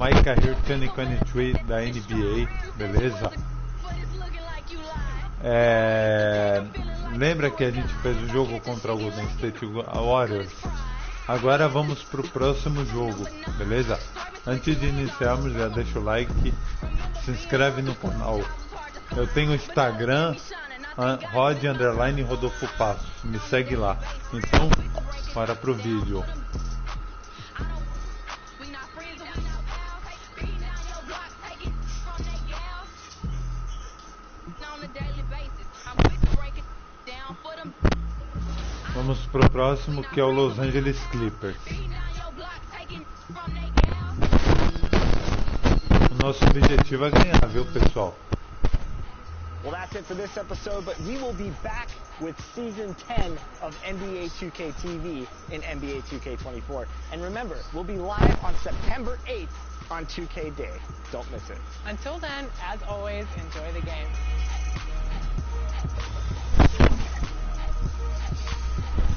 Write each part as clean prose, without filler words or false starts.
My Career 2023 da NBA, beleza? Lembra que a gente fez o jogo contra o Golden State Warriors? Agora vamos pro próximo jogo, beleza? Antes de iniciarmos, já deixa o like, se inscreve no canal. Eu tenho o Instagram, Rod_Rodolfo Passos, me segue lá. Então, bora pro vídeo. Vamos pro próximo, que é o Los Angeles Clippers. O nosso objetivo é ganhar, viu, pessoal? Well, that's it for this episode, but we will be back with Season 10 of NBA 2K TV in NBA 2K24. And remember, we'll be live on September 8th on 2K Day. Don't miss it. Until then, as always, enjoy the game.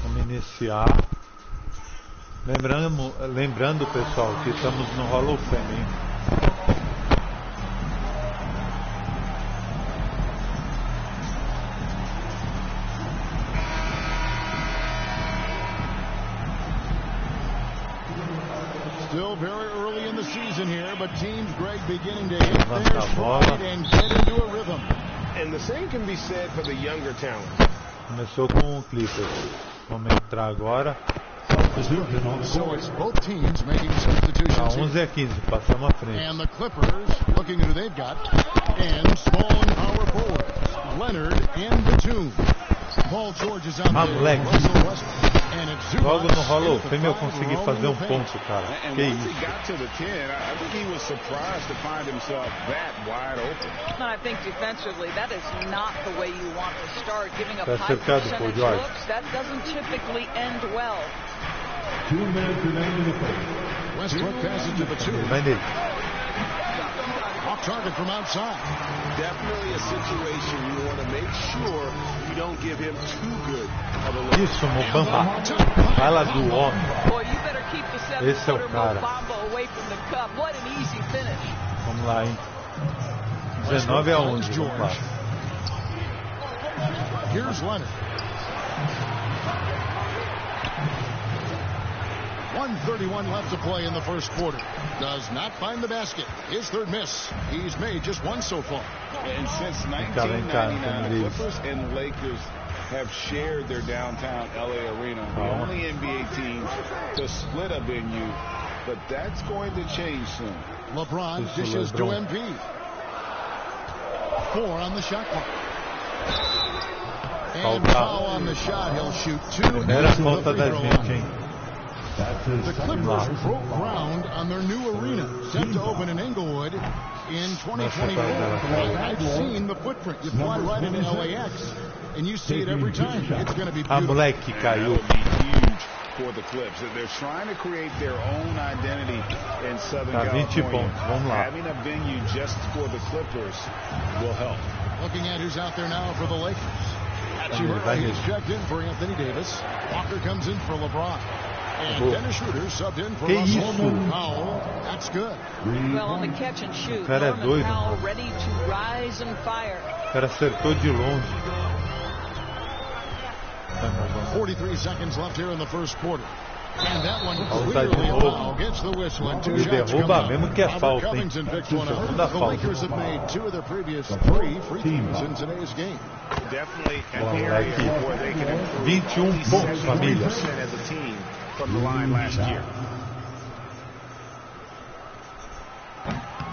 Vamos iniciar. Lembrando, pessoal, que estamos no Hall of Fame, hein? Still very early in the season here, but teams, Greg, beginning to hit their stride and get into a rhythm. And the same can be said for the younger talent. Começou com o Clippers. Vamos entrar agora. So it's both teams making substitutions. 11-15, passamos à frente. And the Clippers looking at who they've got. And small and power forwards, Leonard and Batum. Paul George is out there. Russell Westbrook. Logo no Hall of Fame eu consegui fazer ponto, cara. Que isso? I think defensively, that is not the way you want to start. Giving up high cercado por percentage George. looks, that doesn't typically end well. 2 minutes remaining in the first. Westbrook passes to Batum. Vai nele. Off target from outside. Definitely a situation you want to make sure you don't give him too good of a look. Isso, Mobamba. Vai lá do homem. Boy, you better keep the Esse é o 7-footer cara. Mobamba away from the cup. What an easy finish. Vamos lá, hein? 19-11, vamos lá. Here's Leonard. 1:31 left to play in the first quarter. Does not find the basket. His third miss. He's made just one so far. And since 1999, the Clippers and Lakers have shared their downtown LA arena. The only NBA teams to split a venue, but that's going to change soon. LeBron dishes to MP. 4 on the shot clock. And foul on the shot. He'll shoot 2. Primeira falta da gente, hein? The Clippers broke ground on their new arena, set to open in Inglewood in 2024. I've seen the footprint. You fly right into LAX, and you see it every time. It's going to be beautiful. Moleque caiu. Huge for the Clips. They're trying to create their own identity in Southern California. 20 pontos. Vamos lá. Having a venue just for the Clippers will help. Looking at who's out there now for the Lakers. He's checked in for Anthony Davis. Walker comes in for LeBron. And Dennis Schroeder subbed in for Russell Powell. That's good. Well, on the catch and shoot, O cara é Norman doido. Powell ready to rise and fire. O cara acertou de longe. 43 seconds left here in the first quarter. And that one Falta de clearly a novo. foul. Gets the whistle and 2 Ele shots derruba come up. mesmo que é Robert falta, hein? Covington picks one up. Segunda The falta. Lakers have made 2 of their previous 3 free throws in today's game. Definitely an Bom, area moleque. where they can improve 21 pontos, família. 70% as a team from the line last year.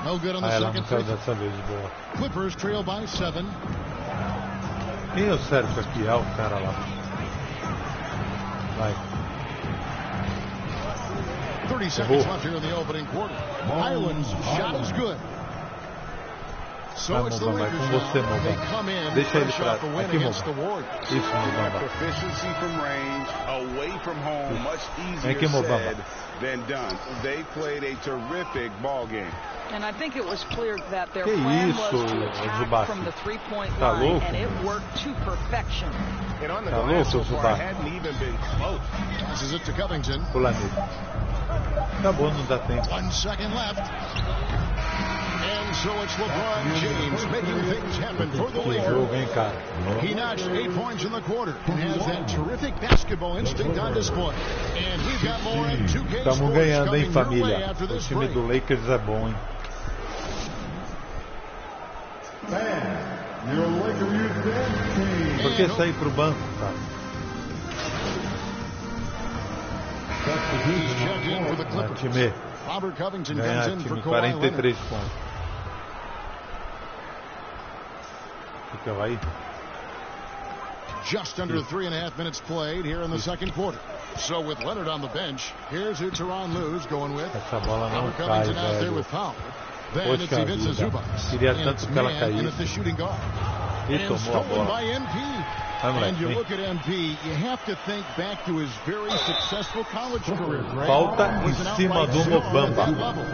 No good on the Ah, ela second não free caiu throw. dessa vez, boa. Clippers trail by 7. Quem é o certo aqui? É o cara lá. Vai. 30 seconds left here in the opening quarter. Highland's shot is good. So Vai, it's the Mobamba, vai Lakers com você, now. They Mobamba. come in Deixa ele fresh pra... off a win Aqui, against the Mobamba. Warriors. Isso, Mobamba. Proficiency from range, away from home, much Vem aqui, easier Mobamba. said than done. They played a terrific ball game. And I think it was clear that their Que plan isso, was to attack Zubac? from the three-point Tá line, louco? and it worked to perfection. And on the Tá glass louco, so far, Zubac? hadn't even been close. Passes it to Covington. Pula nele. Acabou, não dá tempo. 1 second left. And so it's LeBron James making things happen for the Que jogo, hein, Lakers. cara? He notched 8 points in the quarter and has that terrific basketball instinct on display. And we've got more on 2K Estamos Sports ganhando, hein, coming your way família? after O this time break. do Lakers é bom, hein? Por que sair pro banco, cara? He's checked in for the Clippers. Time, Robert Covington ganhar comes in for time, Kawhi 43 Leonard. pontos. Fica aí. Just under 3.5 minutes played here in the second quarter. So with Leonard on the bench, here's who Tyronn Lue's going with. Essa bola não Robert cai, Covington out there velho. with Powell. Then it's Poxa Ivica vida. Zubac. Queria And tanto it's que ela man in at caísse. the shooting guard. E And tomou a stolen bola. by MP. Vai, And moleque, you vem. look at MP, you have to think back to his very successful college career. Greg. Falta em Was an cima outright do star at Mobamba. that level.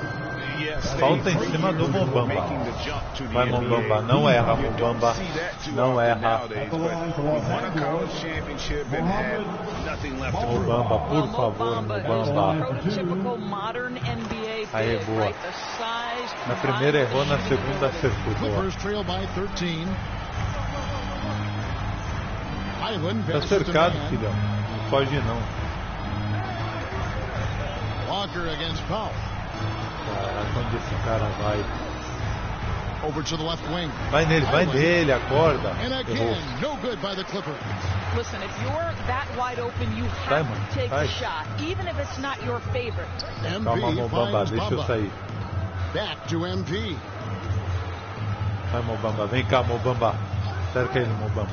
Falta em cima do Mobamba. Vai, Mobamba, não erra, Mobamba. Não erra. Mobamba, por favor, Mobamba. Prototypical modern NBA Aí, big, boa. right? The size, Na primeira errou, na segunda acertou. Boa. Clippers trail by 13. Highland Tá passes to cercado, man. filhão. Não foge não. Walker against Powell. Caraca, onde esse cara vai? Over to the left wing. Vai nele, acorda. And Errou. again, no good by the Clippers. Listen, if you're that wide open, you Vai, have mano, to take vai. the shot, even if it's not your favorite. Calma, MP Mobamba, finds deixa eu Bamba. sair. Back to MP. Vai, Mobamba, vem cá, Mobamba. Cerca ele, Mobamba.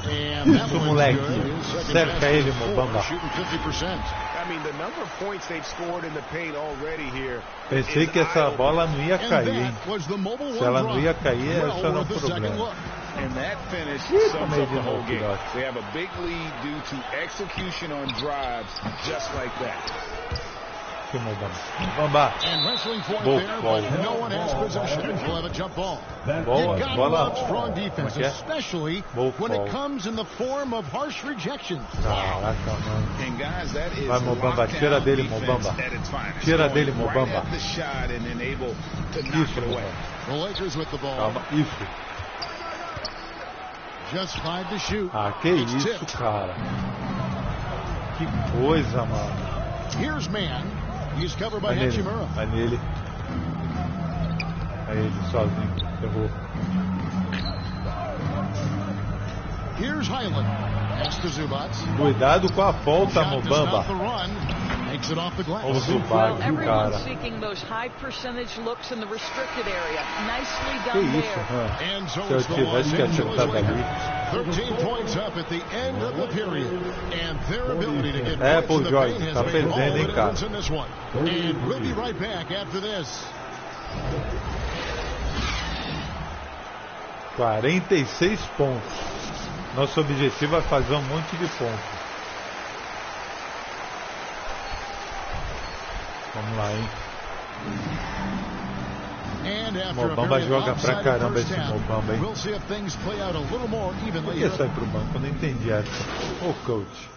And that Isso, one's moleque. good. His second Cerca basket ele, is four, Mobamba. shooting 50%. I mean, the number of points they've scored in the paint already here. Pensei que essa bola não ia And cair, hein? that was the mobile Se one ela não ia drive. cair, Well esse era um worth the second problema. look. And that finish Ih, sums tomei up de the whole novo, game. filhote. They have a big lead due to execution on drives just like that. Que Mobamba. Mobamba. And wrestling for it Boa there, bola. but no one has possession. We'll have a jump ball. Boa, You gotta bola. love strong defense, Como é que é? especially Boa when it bola. comes in the form of harsh rejections. Caraca, mano. And guys, that is Vai, Mobamba, lockdown tira dele, defense Mobamba. at its finest. Tira Going dele, right Mobamba. at the shot and then able to knock Isso, it away. Mobamba. The Lakers with the ball. Calma, isso. Just 5 to shoot. Ah, que It's isso, tipped. cara. Que coisa, mano. Here's man. He's covered by Vai nele, Hachimura. vai nele. Aí ele sozinho, errou. Here's Highland. Pass to Zubac. Cuidado com a falta, Shot to stop Mobamba. the run. Makes it off the glass. O Zubac, Everyone's cara. seeking those high percentage looks in the restricted area. Nicely Que done isso, there. mano. And so Se eu it's the tivesse Los que Angeles acertado ali. Lakers. 13 points up at the end of the period. And their ability to get É, points pô, in the Jorge, paint has tá made all perdendo, the hein, cara. difference in this one. And we'll be right back after this. 46 pontos. Nosso objetivo é fazer um monte de pontos. Vamos lá, hein? And after Mobamba a very joga pra lopsided caramba first esse half, Mobamba, hein? we'll see if things play out a little more Por evenly. que sai pro banco? Eu não entendi essa. Ô, coach.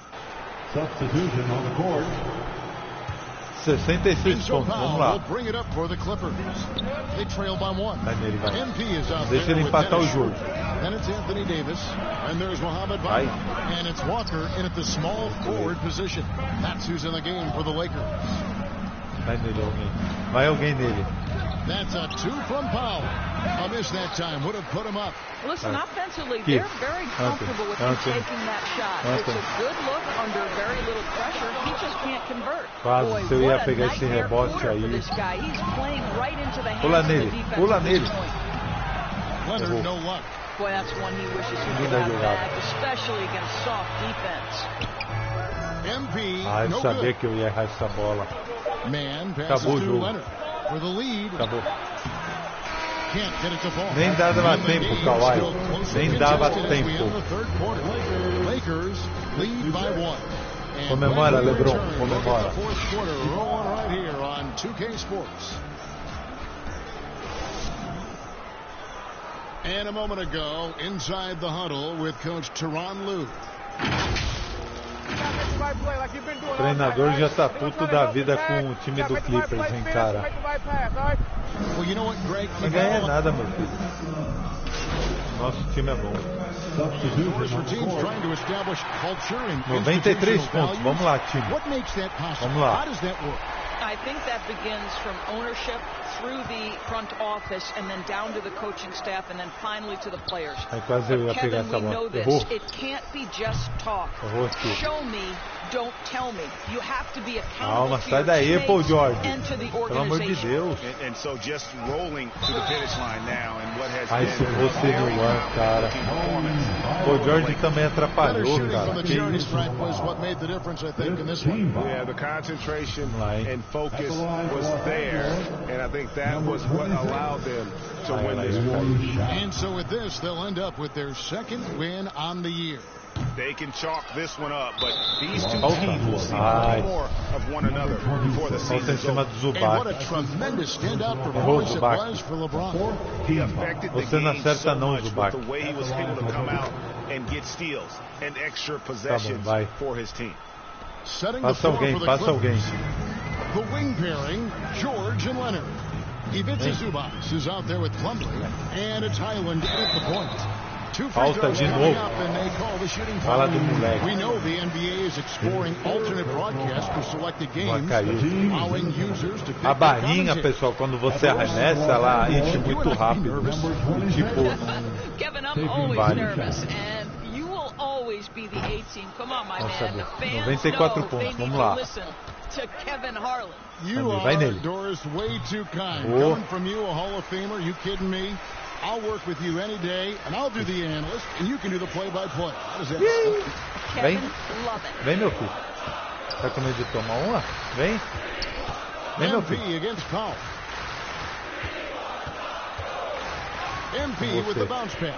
66 And so pontos, vamos Powell lá. will bring it up for the Clippers. They trail by 1. Vai nele, vai. MP is out Deixa there ele with empatar o Dennis jogo. Schroeder. Then it's Anthony Davis. And there's Mohamed Vai. Bamba. And it's Walker in at the small forward position. That's who's in the game for the Lakers. Vai nele, alguém. Vai alguém nele. That's a 2 from Powell. A miss that time would have put him up. Listen, Right. offensively, Here. they're very comfortable with him Anthony. taking that shot. Anthony. It's a good look under very little pressure. He just can't convert. Quase, Boy, se eu ia what a pegar esse nightmare rebote quarter aí. for this guy. He's playing right into the hands Pula of the nele, defense pula at this nele. point. Leonard, Errou. no luck. Boy, that's one he wishes he could Linda have jogada. back, especially against soft defense. MP, Ah, eu no sabia good. que eu ia errar essa bola. Man passes Acabou o to jogo. Leonard for the lead. Acabou. Can't get it to fall. Nem dava And the tempo, game Kawhi. still closely Nem dava contested as we tempo. end the third quarter. Lakers lead by 1. And Comemora, when we LeBron, return, we'll get comemora. the fourth quarter rolling right here on 2K Sports. And a moment ago, inside the huddle with Coach Tyronn Lue. O treinador já tá puto da vida com o time do Clippers, hein, cara. Não ganha nada, meu filho. Nosso time é bom. 93 pontos. Vamos lá, time. Vamos lá. I think that begins from ownership through the front office and then down to the coaching staff and then finally to the players. Quase eu ia pegar essa bola. Errou. It can't be just talk. Show me, don't tell me. You have to be accountable. Calma, sai daí, Paul George. Pelo amor de Deus. And so just rolling to the finish line now and what has Ai, se fosse no ar, cara. Paul George também atrapalhou, cara. Que isso? Yeah, the concentration and focus was there, and I think that was what allowed them to win this one. And so with this, they'll end up with their second win on the year. They can chalk this one up, but these two teams will see more of one another before the season's over. And what a tremendous standout performance it was for LeBron. He affected the game so much with the way he was able to come out and get steals and extra possessions for his team. Passa alguém, passa alguém. The wing pairing, George and Leonard. Ivica Zubac is out there with Plumlee, and it's Highland at the point. Falta de novo. Fala do moleque. We know the NBA is exploring alternate broadcasts for selected games, allowing users to pick a bainha, pessoal, quando você arremessa, ela enche muito rápido. Tipo, Kevin, I'm always nervous, and you will always be the A team. Come on, my man. The fans 94 pontos. Vamos lá. To Kevin Harlan. You vai are, nele. Doris, way too kind. Coming from you, a Hall of Famer. You kidding me? I'll work with you any day, and I'll do the analyst, and you can do the play-by-play. How does that sound? Vem, love it. Vem, meu filho. Tá com medo de tomar uma? Vem. Vem, meu filho. MP against Powell. MP with the bounce pass.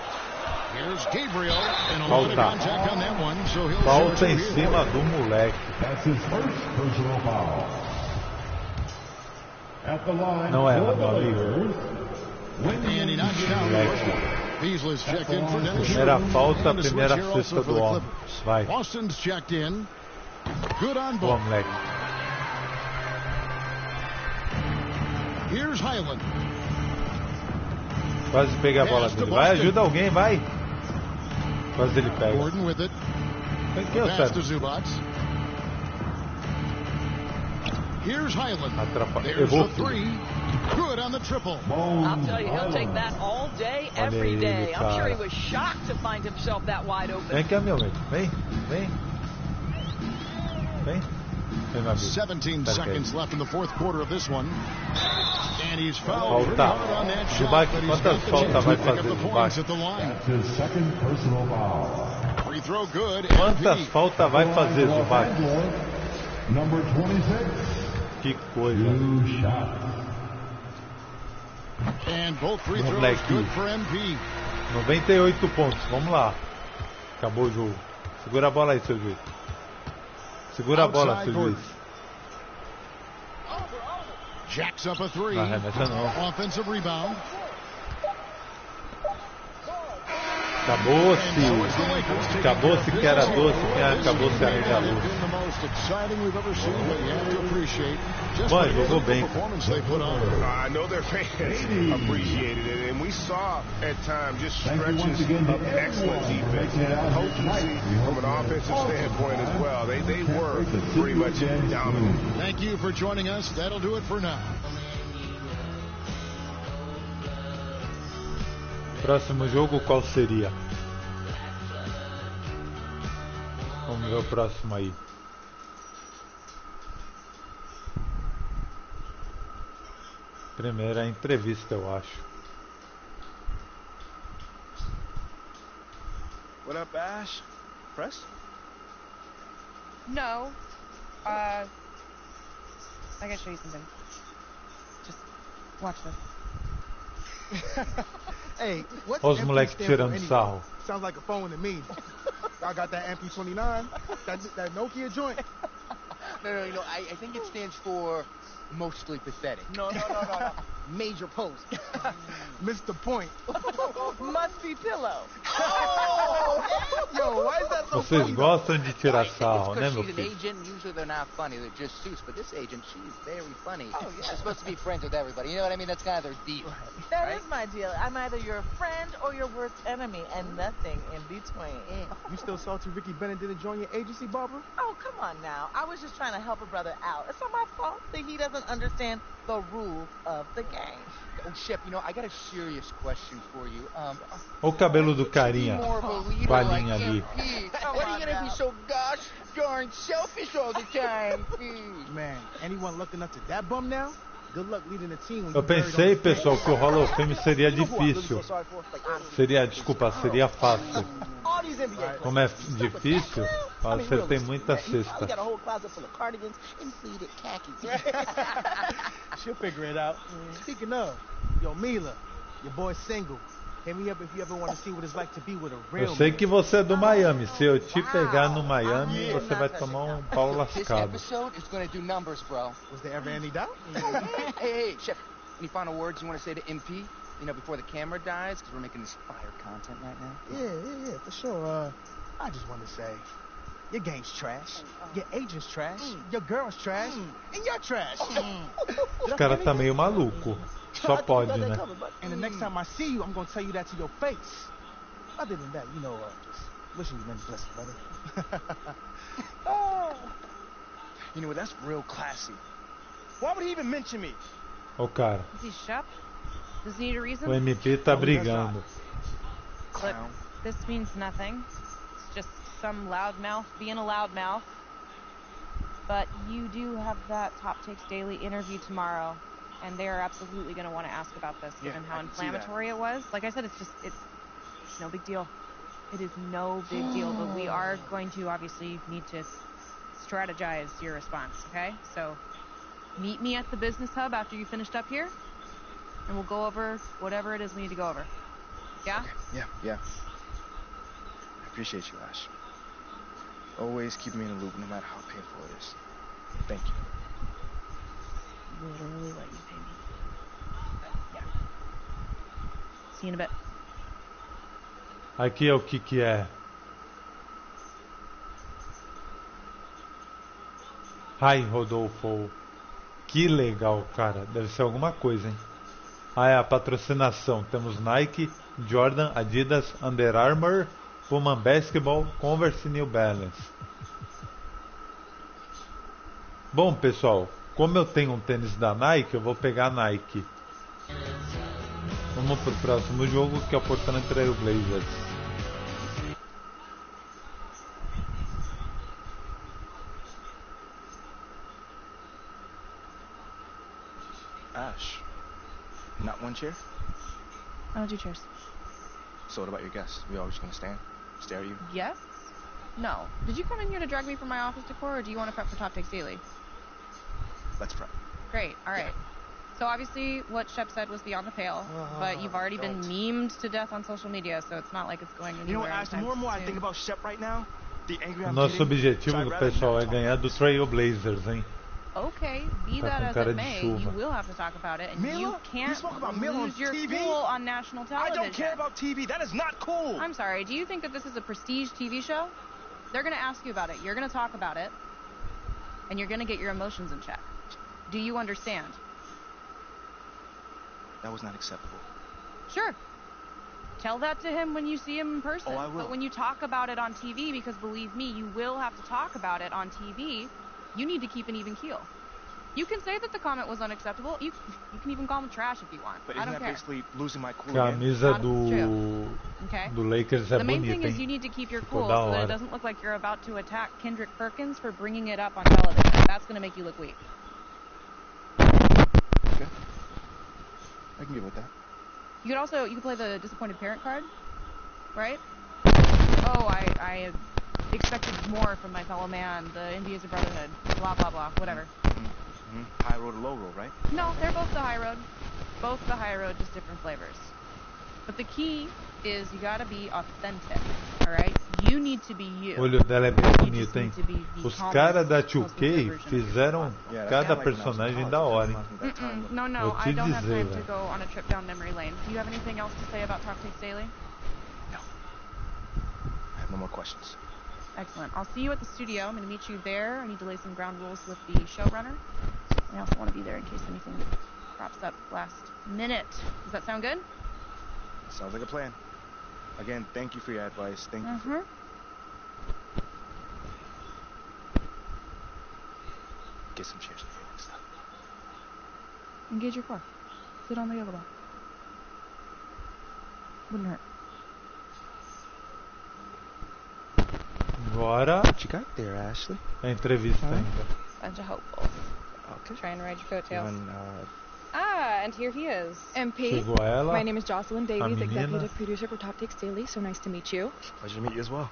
Here's Gabriel, and a lot of contact on that one, so he'll falta em cima do moleque. That's his first personal foul. At the line, não é, meu amigo. And he knocks down. Beasley's checked in for Dennis. Primeira falta, primeira cesta do homem. Vai. Boston's checked in. Good on boa, both. moleque. Here's Highland. Quase pega a bola dele. Vai, ajuda alguém, vai. Quase ele pega. Gordon with it. Pass to Zubac. Here's Highland. There's the three. Good on the triple. I'll tell you, he'll take that all day, every day. I'm sure he was shocked to find himself that wide open. Vem cá, meu amigo. Vem, vem. Vem. 17 seconds left in the fourth quarter of this one. And he's fouled pretty hard on that shot, but he's got the chance to pick up the points at the line. That's his second personal foul. Free throw good. Quantas faltas vai fazer, Zubac? Number 26. Que coisa. Two shots. And both free throws good for MP. 98 pontos, vamos lá. Acabou o jogo. Segura a bola aí, seu juiz. Segura a bola, seu juiz. Jacks up a three. Não arremessa não. Offensive rebound. Acabou-se. Acabou-se que era doce, acabou-se arregalou. Bom, jogou bem. I know their fans appreciated it, and we saw at times just stretches of excellent defense, potency from an offensive standpoint as well. They were pretty much dominant. Thank you for joining us. That'll do it for now. Próximo jogo qual seria? Vamos ver o próximo aí. Primeira entrevista, eu acho. What up, Ash? Press? No. I gotta show you something. Just watch this. Hey, what's Os moleques tirando sarro. Sounds like a phone to me. I got that MP29, that Nokia joint. No, I think it stands for mostly pathetic. No. Major post. Mr. Point. Musty pillow. Yo, why is that so Vocês funny? gostam de tirar It's sarro, né, because meu she's an filho? agent. Usually they're not funny. They're just suits. But this agent, she's very funny. Oh, yeah. She's supposed to be friends with everybody. You know what I mean? That's kind of their deal. That Right? is my deal. I'm either your friend or your worst enemy, and nothing in between. You still salty Ricky Bennett didn't join your agency, Barbara? Oh, come on now. I was just trying to help a brother out. It's not my fault that he doesn't understand the rules of the game. Oh, Shep, you know, I got a serious question for you. Olha o cabelo do Be carinha more of a leader com a like linha ali. MP. Come Why on are you gonna now. be so gosh darn selfish all the time? Man, anyone looking up to that bum now? Good luck leading the team when Eu you buried pensei, on the field. pessoal, que o Hall of Fame seria You know who I really difícil. feel sorry for? Like, honestly. Seria fácil. All these NBA players. Como é difícil, eu acertei muita He probably cesta. got a whole closet full of cardigans and pleated khakis. She'll figure it out. Speaking of, yo, Mila, your boy's single. Hit me up if you ever want to see what it's like to be with a real Eu sei man. que você é do Miami. Se eu te pegar no Miami, você vai tomar um pau This lascado. episode is gonna do numbers, bro. Was there ever any doubt? Hey, Shep, any final words you want to say to MP? You know, before the camera dies, because we're making this fire content right now. Yeah, for sure. I just want to say, your game's trash, your agent's trash, your girl's trash, and you're trash. Esse cara tá meio maluco. Só pode, né? And the next time I see you, I'm gonna tell you that to your face. Other than that, just wishing you many blessings, brother. You know what? That's real classy. Why would he even mention me? Ô cara, Is he Shep? Does he need a reason? o MP tá brigando. Look, this means nothing. It's just some loudmouth being a loudmouth. But you do have that Top Takes Daily interview tomorrow, and they are absolutely going to want to ask about this, given how I can see that. inflammatory it was. Like I said, it's no big deal. It is no big deal, but we are going to obviously need to strategize your response, okay? So meet me at the business hub after you finished up here, and we'll go over whatever it is we need to go over. Yeah? Yeah. I appreciate you, Ash. Always keep me in the loop, no matter how painful it is. Thank you. Literally what you pay me. Yeah. See you in a bit. Aqui é o que é. Hi, Rodolfo. Que legal, cara. Deve ser alguma coisa, hein? Ah, é a patrocinação. Temos Nike, Jordan, Adidas, Under Armour, Puma Basketball, Converse e New Balance. Bom, pessoal, como eu tenho um tênis da Nike, eu vou pegar a Nike. Vamos pro próximo jogo, que é o Portland Trail Blazers. Ash, not one chair? I'll do cheers. So what about your guests? We always gonna stand, stare at you? Yes? No. Did you come in here to drag me from my office decor, or do you want to prep for Top Takes Daily? Let's prep. Great. All right. So obviously what Shep said was beyond the pale, but you've already been memed to death on social media, so it's not like it's going anywhere. You know what, Ash? The anytime more and more I soon. think about Shep right now, the angrier O I'm nosso getting. objetivo, So I'd rather pessoal, not é talk ganhar do Trail Blazers, hein? Okay, be Tá that com as cara it de may, chuva. you will have to talk about it, and Mila? you You can't spoke about Mila on lose your TV? cool on national I television. don't care about TV. That is not cool. I'm sorry, do you think that this is a prestige TV show? They're going to ask you about it, you're going to talk about it, and you're going to get your emotions in check. Do you understand? That was not acceptable. Sure. Tell that to him when you see him in person. Oh, I will. But when you talk about it on TV, because believe me, you will have to talk about it on TV, you need to keep an even keel. You can say that the comment was unacceptable. You can even call him trash if you want. But I isn't don't that care. basically losing my cool again? Camisa Not do Okay? do Lakers é The main bonita, thing is you hein? need to keep your Ficou cool da so that hora. it doesn't look like you're about to attack Kendrick Perkins for bringing it up on television. That's going to make you look weak. Okay. I can get with that. You could play the disappointed parent card, right? Oh, I expected more from my fellow man. The NBA is a brotherhood. Blah, blah, blah. Whatever. High road or low road, right? No, they're both the high road. Both the high road, just different flavors. But the key is you gotta be authentic, all right? You need to be you. O olho dela é bem You bonito, just hein? need to be the Os calmest, caras da most sincere 2K version of fizeram yourself. Yeah, that's cada kinda like when I was in personagem college, da hora, hein? reminds me of that time when- No, Vou I te don't have dizer, time to velho. go on a trip down memory lane. Do you have anything else to say about Talk Takes Daily? No. I have no more questions. Excellent. I'll see you at the studio. I'm going to meet you there. I need to lay some ground rules with the showrunner. I also want to be there in case anything crops up last minute. Does that sound good? Sounds like a plan. Again, thank you for your advice. Thank you. Mm-hmm. Get some cheers for you next time. Engage your core. Sit on the yoga ball. Wouldn't hurt. Agora What you got there, Ashley? é a entrevista ainda. Bunch of hopefuls. Okay. Trying to ride your coattails. And, And here he is. MP, Chegou ela, my name is Jocelyn a Davies, menina. executive producer for Top Takes Daily. So nice to meet you. pleasure to meet you as well.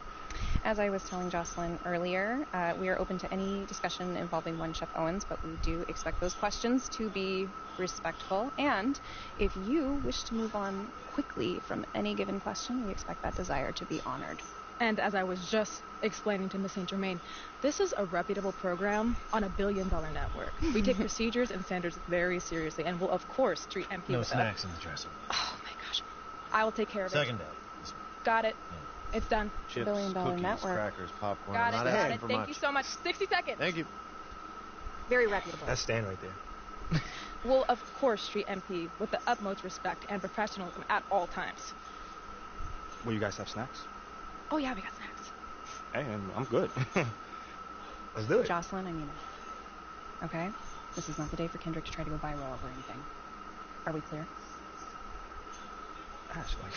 As I was telling Jocelyn earlier, we are open to any discussion involving one Chef Owens, but we do expect those questions to be respectful. And if you wish to move on quickly from any given question, we expect that desire to be honored. And as I was just explaining to Miss St. Germain, this is a reputable program on $1 billion network. We take procedures and standards very seriously, and will of course treat MP No with snacks in the dresser. Oh my gosh, I will take care of Second it. day. Got it. It's done. Chips, billion-dollar cookies, network. crackers, popcorn. Got it. Not Got asking it. for Thank much. you so much. 60 seconds. Thank you. Very reputable. That's Stan right there. Will of course treat MP with the utmost respect and professionalism at all times. Will you guys have snacks? Oh yeah, we got snacks. Hey, I'm good. Let's do it. Jocelyn, I mean it. Okay? This is not the day for Kendrick to try to go viral over anything. Are we clear? Ash, like,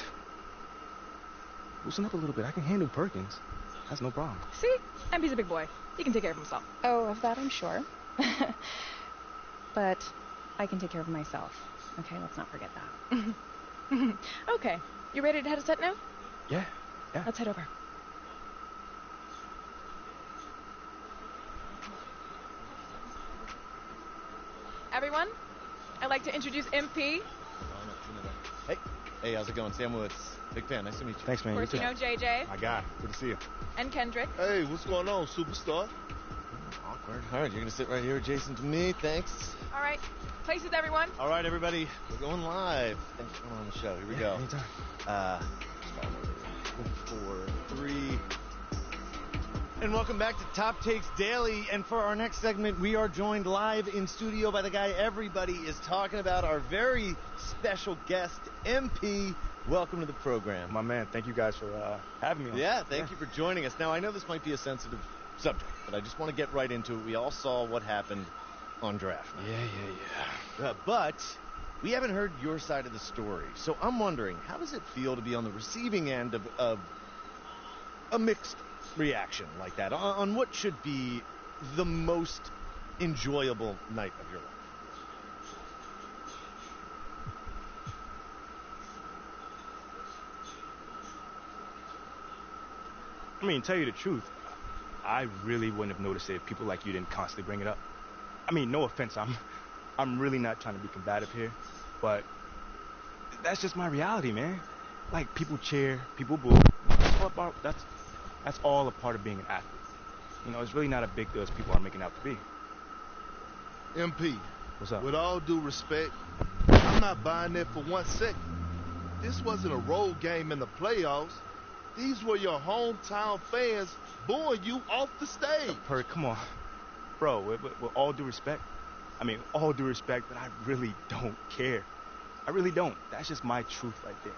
loosen up a little bit. I can handle Perkins. That's no problem. See? MP's a big boy. He can take care of himself. Oh, of that I'm sure. But I can take care of myself. Okay, let's not forget that. Okay. You ready to head a set now? Yeah. Let's head over. Everyone, I'd like to introduce MP. Hey, how's it going? Sam Woods. Big fan. Nice to meet you. Thanks, man. Of course, You you too. know JJ My guy. Good to see you. and Kendrick. Hey, what's going on, superstar? Awkward. All right, you're going to sit right here adjacent to me. Thanks. All right. Places, everyone. All right, everybody. We're going live. Thanks for coming on the show. Here we go. Anytime. 4, 3. And welcome back to Top Takes Daily. And for our next segment, we are joined live in studio by the guy everybody is talking about, our very special guest, MP. Welcome to the program. My man, thank you guys for having me on. Yeah, thank you for joining us. Now, I know this might be a sensitive subject, but I just want to get right into it. We all saw what happened on draft night. Yeah. But we haven't heard your side of the story. So I'm wondering, how does it feel to be on the receiving end of a mixed reaction like that on what should be the most enjoyable night of your life? I mean, tell you the truth, I really wouldn't have noticed it if people like you didn't constantly bring it up. I mean, no offense, I'm really not trying to be combative here, but that's just my reality, man. Like, people cheer, people boo. That's all a part of being an athlete. You know, it's really not a big deal as people are making it out to be. MP, What's up? with all due respect, I'm not buying that for 1 second. This wasn't a road game in the playoffs. These were your hometown fans booing you off the stage. Perk, come on. Bro, with all due respect, all due respect, but I really don't care. I really don't. That's just my truth right there.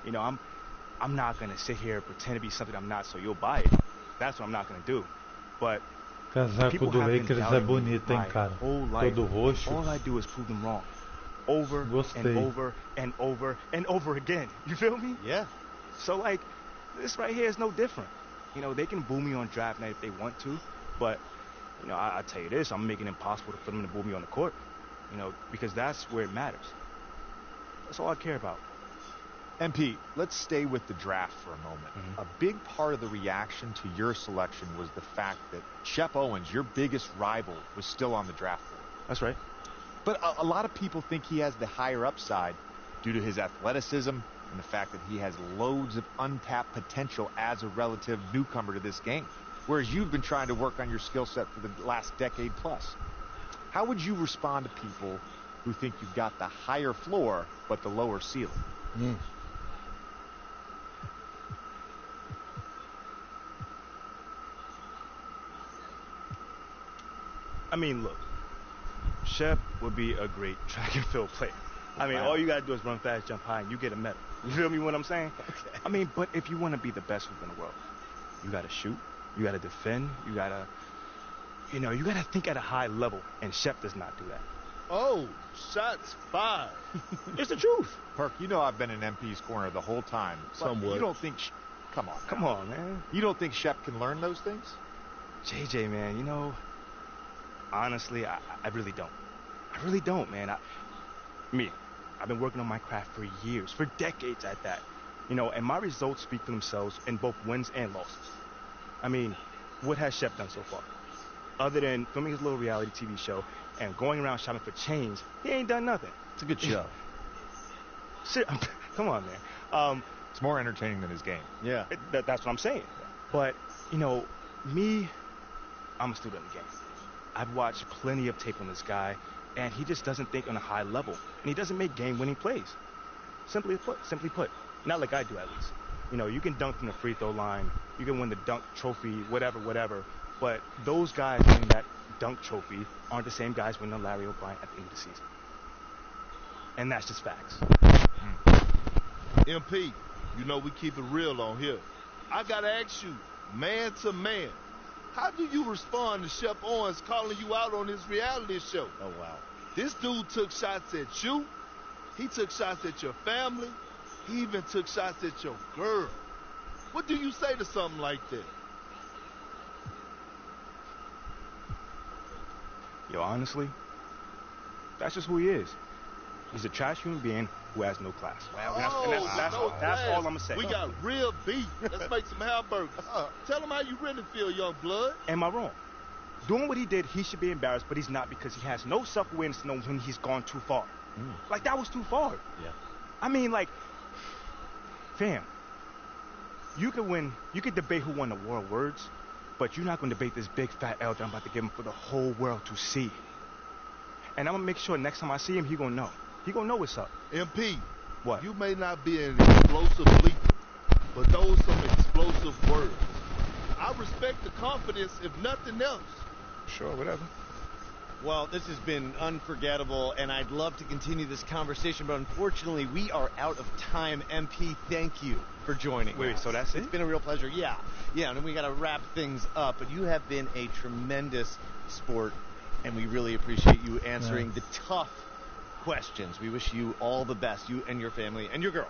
You know, I'm not going to sit here and pretend to be something I'm not so you'll buy it. That's what I'm not going to do. But Casaco people do have been Lakers é doubting me bonito, hein, my cara? whole life. Todo roxo. All I do is prove them wrong. Over Gostei. and over and over and over again. You feel me? Yeah. So, like, this right here is no different. You know, they can boo me on draft night if they want to, but, you know, I tell you this, I'm making it impossible for them to boo me on the court, you know, because that's where it matters. That's all I care about. MP, let's stay with the draft for a moment. A big part of the reaction to your selection was the fact that Chef Owens, your biggest rival, was still on the draft board. That's right. But a lot of people think he has the higher upside due to his athleticism and the fact that he has loads of untapped potential as a relative newcomer to this game, whereas you've been trying to work on your skill set for the last decade plus. How would you respond to people who think you've got the higher floor but the lower ceiling? I mean, look, Shep would be a great track and field player. I mean, all you got to do is run fast, jump high, and you get a medal. You feel me what I'm saying? Okay. I mean, but if you want to be the best hoop in the world, you got to shoot, you got to defend, you got to, you got to think at a high level, and Shep does not do that. Oh, shots fired. It's the truth. Perk, I've been in MP's corner the whole time. Somewhat. You don't think... Come on, man. You don't think Shep can learn those things? JJ, man, honestly, I really don't. I really don't, man. I've been working on my craft for years, for decades at that. And my results speak for themselves in both wins and losses. I mean, what has Shep done so far? Other than filming his little reality TV show and going around shopping for chains, he ain't done nothing. It's a good show. Shit, come on, man. It's more entertaining than his game. Yeah. That's what I'm saying. But, me, I'm a student of the game. I've watched plenty of tape on this guy, and he just doesn't think on a high level, and he doesn't make game-winning plays. Simply put, not like I do at least. You can dunk from the free throw line, you can win the dunk trophy, whatever, but those guys winning that dunk trophy aren't the same guys winning the Larry O'Brien at the end of the season. And that's just facts. MP, we keep it real on here. I gotta ask you, man to man, how do you respond to Shep Owens calling you out on his reality show? Oh, wow. This dude took shots at you. He took shots at your family. He even took shots at your girl. What do you say to something like that? Yo, honestly, that's just who he is. He's a trash human being who has no class. That's all I'm going to say. We got real beef. Let's make some hamburgers. Tell him how you really feel, young blood. Am I wrong? Doing what he did, he should be embarrassed, but he's not because he has no self-awareness to know when he's gone too far. Like, that was too far. Yeah. I mean, fam, you could debate who won the war of words, but you're not going to debate this big fat L that I'm about to give him for the whole world to see. And I'm going to make sure next time I see him, he going to know. He going to know what's up. MP, what? You may not be an explosive leader, but those some explosive words. I respect the confidence, if nothing else. Sure, whatever. Well, this has been unforgettable, and I'd love to continue this conversation, but unfortunately, we are out of time. MP, thank you for joining us. Wait, so that's it? It's been a real pleasure. Yeah, and then we got to wrap things up, but you have been a tremendous sport, and we really appreciate you answering the tough questions. We wish you all the best, you and your family and your girl.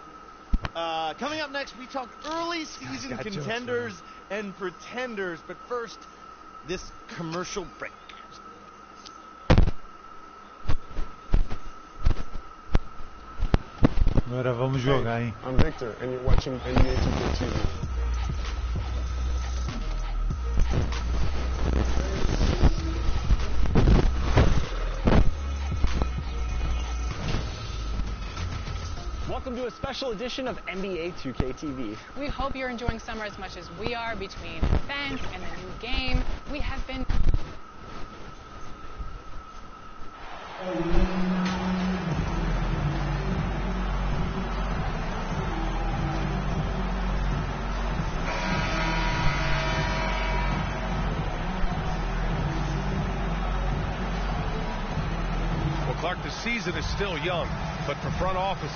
Coming up next, we talk early season contenders and pretenders, but first, this commercial break. Agora vamos jogar, hein? I'm Victor, and you're watching NBA 2K TV. Welcome to a special edition of NBA 2K TV. We hope you're enjoying summer as much as we are between events and the new game. We have been... Clark, the season is still young, but for front offices,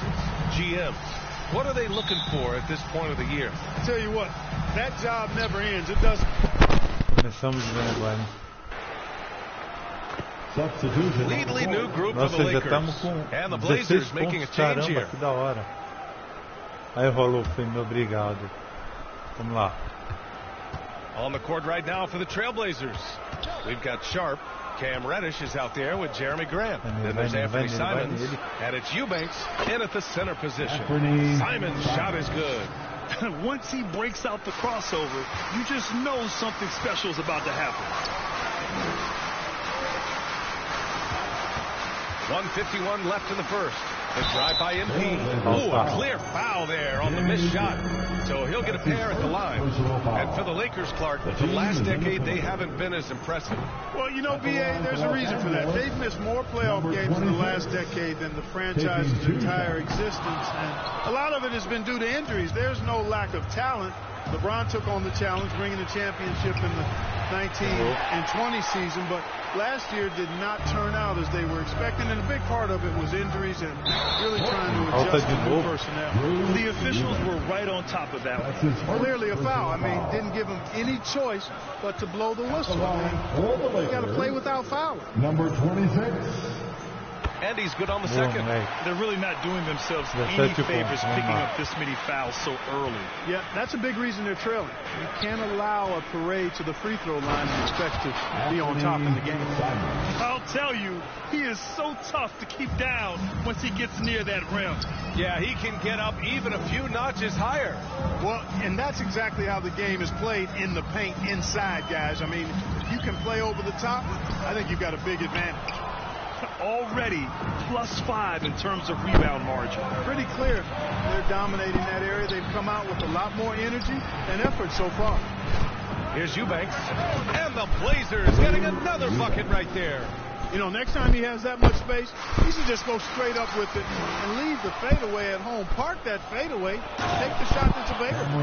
GMs, what are they looking for at this point of the year? I tell you what, that job never ends. It doesn't. Começamos bem agora. Completely new group for the Lakers. And the Blazers making a change here. Que da hora. Aí rolou, Fêmea, obrigado. Vamos lá. On the court right now for the Trailblazers. We've got Sharp. Cam Reddish is out there with Jeremy Grant. Then there's Anthony Simons. And it's Eubanks in at the center position. Simons' shot is good. Once he breaks out the crossover, you just know something special is about to happen. 1:51 left in the first. The drive by MP. Ooh, a clear foul there on the missed shot. So he'll get a pair at the line. And for the Lakers, Clark, the last decade, they haven't been as impressive. Well, you know, B.A., there's a reason for that. They've missed more playoff games in the last decade than the franchise's entire existence. And a lot of it has been due to injuries. There's no lack of talent. LeBron took on the challenge, bringing the championship in the 19 and 20 season, but last year did not turn out as they were expecting, and a big part of it was injuries and really trying to adjust to new personnel. The officials were right on top of that one. Clearly a foul. I mean, didn't give them any choice but to blow the whistle. You got to play without fouling. Number 26. And he's good on the second. They're really not doing themselves any favors picking up this many fouls so early. Yeah, that's a big reason they're trailing. You can't allow a parade to the free throw line and expect to be on top in the game. I'll tell you, he is so tough to keep down once he gets near that rim. Yeah, he can get up even a few notches higher. Well, and that's exactly how the game is played in the paint inside, guys. I mean, if you can play over the top, I think you've got a big advantage. Already +5 in terms of rebound margin. Pretty clear they're dominating that area. They've come out with a lot more energy and effort so far. Here's Eubanks. And the Blazers getting another bucket right there. You know, next time he has that much space, he should just go straight up with it and leave the fadeaway at home. Park that fadeaway, take the shot that's available.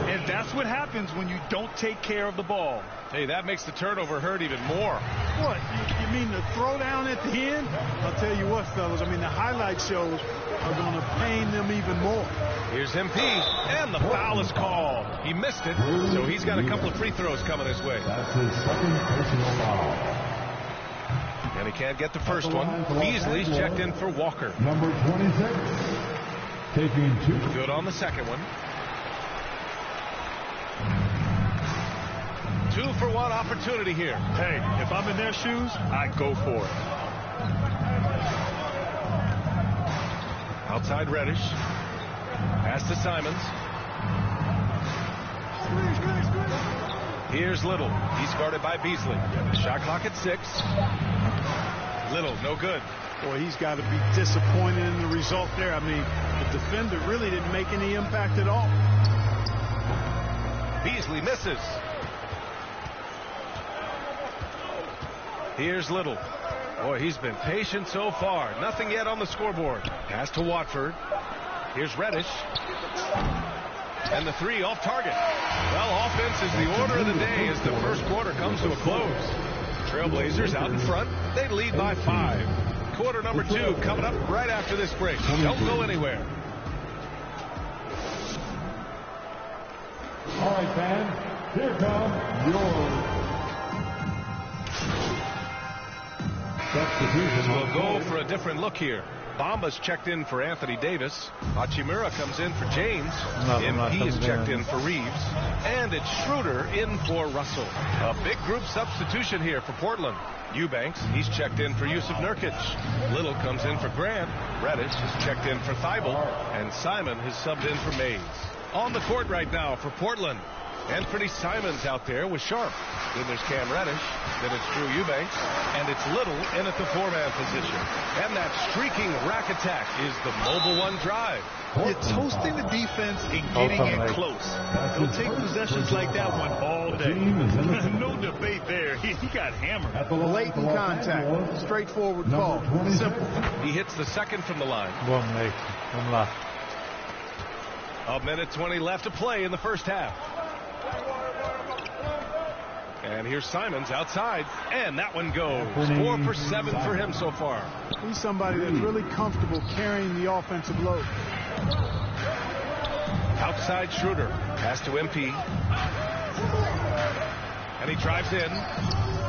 And that's what happens when you don't take care of the ball. Hey, that makes the turnover hurt even more. What? You mean the throwdown at the end? I'll tell you what, fellas. I mean, the highlight shows are going to pain them even more. Here's MP, and the foul is called. He missed it, so he's got a couple of free throws coming his way. That's his second personal foul. And he can't get the first one. Beasley's checked in for Walker. Number 26, taking 2. Good on the second one. 2-for-1 opportunity here. Hey, if I'm in their shoes, I go for it. Outside Reddish. Pass to Simons. Here's Little. He's guarded by Beasley. Shot clock at 6. Little, no good. Boy, he's got to be disappointed in the result there. I mean, the defender really didn't make any impact at all. Beasley misses. Here's Little. Boy, he's been patient so far. Nothing yet on the scoreboard. Pass to Watford. Here's Reddish. And the 3 off target. Well, offense is the order of the day as the first quarter comes to a close. Trailblazers out in front. They lead by 5. Quarter number 2 coming up right after this break. Don't go anywhere. All right, fans, here come your substitution. We'll go for a different look here. Bamba's checked in for Anthony Davis. Hachimura comes in for James. MP's checked in for Reeves. And it's Schroeder in for Russell. A big group substitution here for Portland. Eubanks, he's checked in for Yusuf Nurkic. Little comes in for Grant. Reddish is checked in for Thibault. And Simon has subbed in for Mays. On the court right now for Portland. Anthony Simons out there with Sharp. Then there's Cam Reddish. Then it's Drew Eubanks. And it's Little in at the 4-man position. And that streaking rack attack is the mobile 1 drive. You're toasting the defense and getting it close. They'll take possessions like that one all day. No debate there. He got hammered. Blatant contact. Straightforward call. Simple. He hits the second from the line. One left. A minute 20 left to play in the first half. And here's Simons outside, and that one goes. 4 for 7 for him so far. He's somebody that's really comfortable carrying the offensive load. Outside Schroeder. Pass to MP. And he drives in.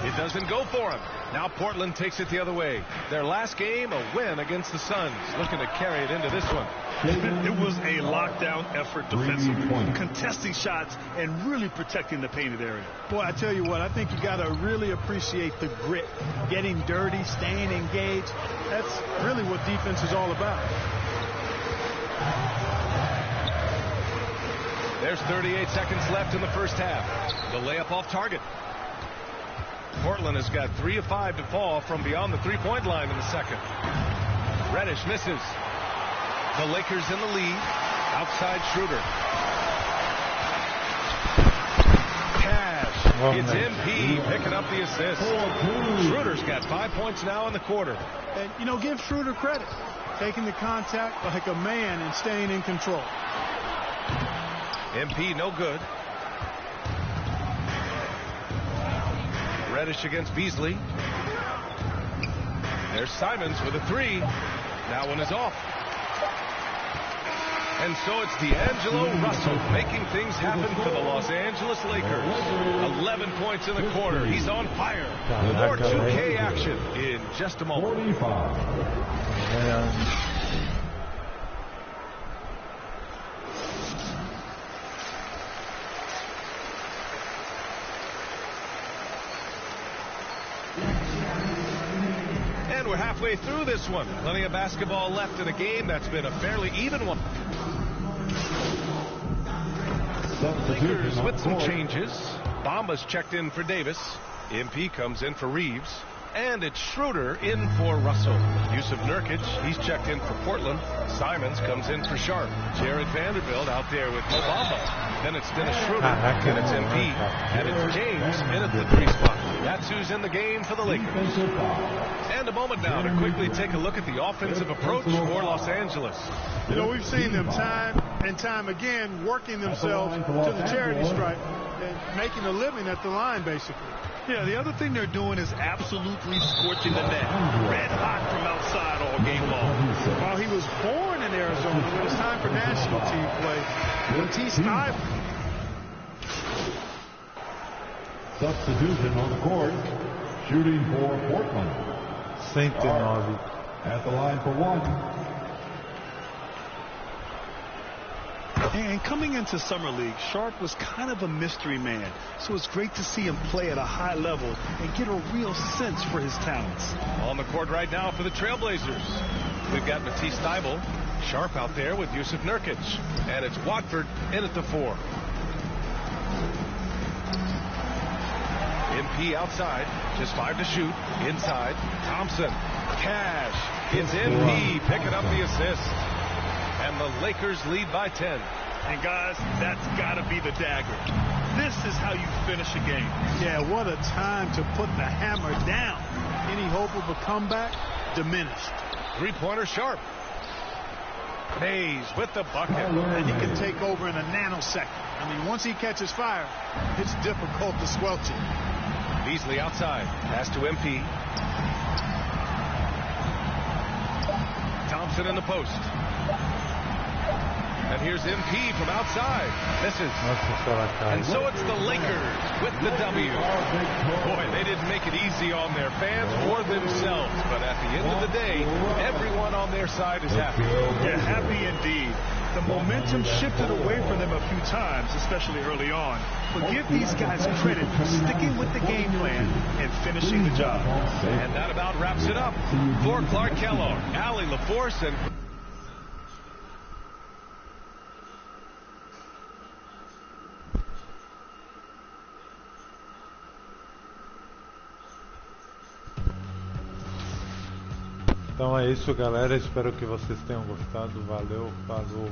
It doesn't go for him. Now Portland takes it the other way. Their last game, a win against the Suns. Looking to carry it into this one. It was a lockdown effort defensively, contesting shots and really protecting the painted area. Boy, I tell you what, I think you got to really appreciate the grit, getting dirty, staying engaged. That's really what defense is all about. There's 38 seconds left in the first half. The layup off target. Portland has got 3 of 5 to fall from beyond the 3-point line in the second. Reddish misses. The Lakers in the lead. Outside Schroeder. Cash. It's MP picking up the assist. Schroeder's got 5 points now in the quarter. And, you know, give Schroeder credit. Taking the contact like a man and staying in control. MP no good. Reddish against Beasley. There's Simons with a three. That one is off. And so it's D'Angelo Russell making things happen for the Los Angeles Lakers. 11 points in the quarter. He's on fire. More 2K action in just a moment. 45. We're halfway through this one. Plenty of basketball left in a game that's been a fairly even one. Lakers with some changes. Bamba's checked in for Davis. MP comes in for Reeves. And it's Schroeder in for Russell. Yusuf Nurkic, he's checked in for Portland. Simons comes in for Sharp. Jared Vanderbilt out there with Mo Bamba. Then it's Dennis Schroeder. And it's MP. And it's James in at the three spot. That's who's in the game for the Lakers. And a moment now to quickly take a look at the offensive approach for Los Angeles. You know, we've seen them time and time again working themselves to the charity stripe and making a living at the line, basically. Yeah, the other thing they're doing is absolutely scorching the net. Red hot from outside all game long. While he was born in Arizona, when it's time for national team play, Ep2 Substitution on the court. Shooting for Portland. At the line for one. And coming into Summer League, Sharp was kind of a mystery man. So it's great to see him play at a high level and get a real sense for his talents. On the court right now for the Trailblazers. We've got Matisse Thybulle. Sharp out there with Yusuf Nurkic. And it's Watford in at the four. MP outside. Just 5 to shoot. Inside. Thompson. Cash. It's MP picking up the assist. And the Lakers lead by 10. And guys, that's got to be the dagger. This is how you finish a game. Yeah, what a time to put the hammer down. Any hope of a comeback diminished. Three-pointer Sharp. Mays with the bucket. And he can take over in a nanosecond. I mean, once he catches fire, it's difficult to squelch it. Beasley outside. Pass to MP. Thompson in the post. And here's MP from outside. Misses. And so it's the Lakers with the W. Boy, they didn't make it easy on their fans or themselves. But at the end of the day, everyone on their side is happy. Yeah, happy indeed. The momentum shifted away from them a few times, especially early on. But give these guys credit for sticking with the game plan and finishing the job. And that about wraps it up. For Clark Kellogg, Allie LaForce, and... Então é isso, galera. Espero que vocês tenham gostado. Valeu, falou.